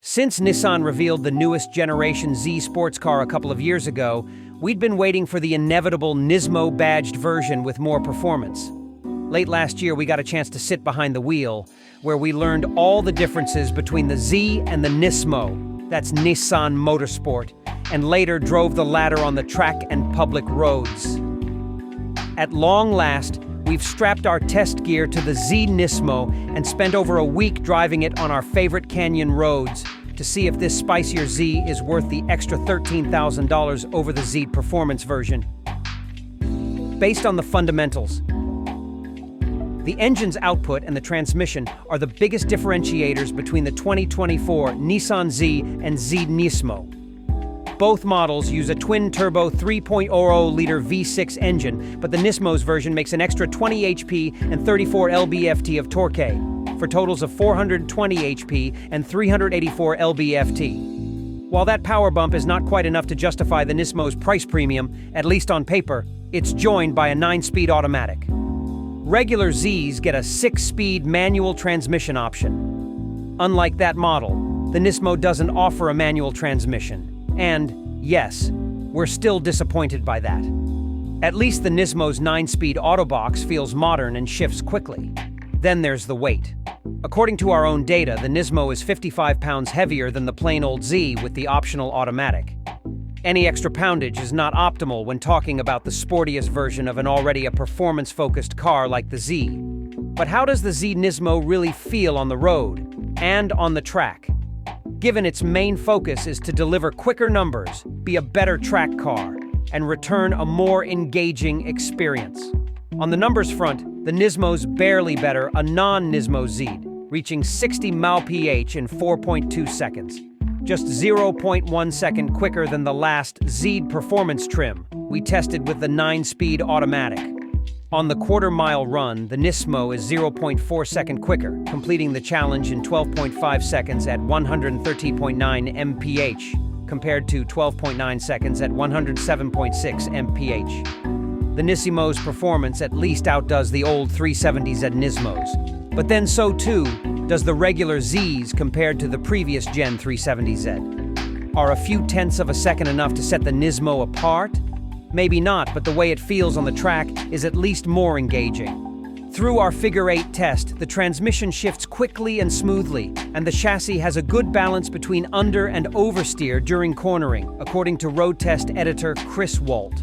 Since Nissan revealed the newest Generation Z sports car a couple of years ago, we'd been waiting for the inevitable NISMO badged version with more performance. Late last year, we got a chance to sit behind the wheel, where we learned all the differences between the Z and the NISMO, that's Nissan Motorsport, and later drove the latter on the track and public roads. At long last, we've strapped our test gear to the Z NISMO and spent over a week driving it on our favorite canyon roads to see if this spicier Z is worth the extra $13,000 over the Z Performance version. Based on the fundamentals, the engine's output and the transmission are the biggest differentiators between the 2024 Nissan Z and Z NISMO. Both models use a twin-turbo 3.00-liter V6 engine, but the NISMO's version makes an extra 20 HP and 34 lb-ft of torque, for totals of 420 HP and 384 lb-ft. While that power bump is not quite enough to justify the NISMO's price premium, at least on paper, it's joined by a 9-speed automatic. Regular Zs get a 6-speed manual transmission option. Unlike that model, the NISMO doesn't offer a manual transmission. And, yes, we're still disappointed by that. At least the NISMO's 9-speed autobox feels modern and shifts quickly. Then there's the weight. According to our own data, the NISMO is 55 pounds heavier than the plain old Z with the optional automatic. Any extra poundage is not optimal when talking about the sportiest version of an already a performance-focused car like the Z. But how does the Z NISMO really feel on the road and on the track? Given its main focus is to deliver quicker numbers, be a better track car, and return a more engaging experience. On the numbers front, the NISMO's barely better a non-NISMO Z, reaching 60 mph in 4.2 seconds. Just 0.1 second quicker than the last Z performance trim we tested with the 9-speed automatic. On the quarter-mile run, the NISMO is 0.4 second quicker, completing the challenge in 12.5 seconds at 113.9 mph, compared to 12.9 seconds at 107.6 mph. The NISMO's performance at least outdoes the old 370Z NISMOs, but then so too does the regular Zs compared to the previous Gen 370Z. Are a few tenths of a second enough to set the NISMO apart? Maybe not, but the way it feels on the track is at least more engaging. Through our figure 8 test, the transmission shifts quickly and smoothly, and the chassis has a good balance between under and oversteer during cornering, according to road test editor Chris Walt.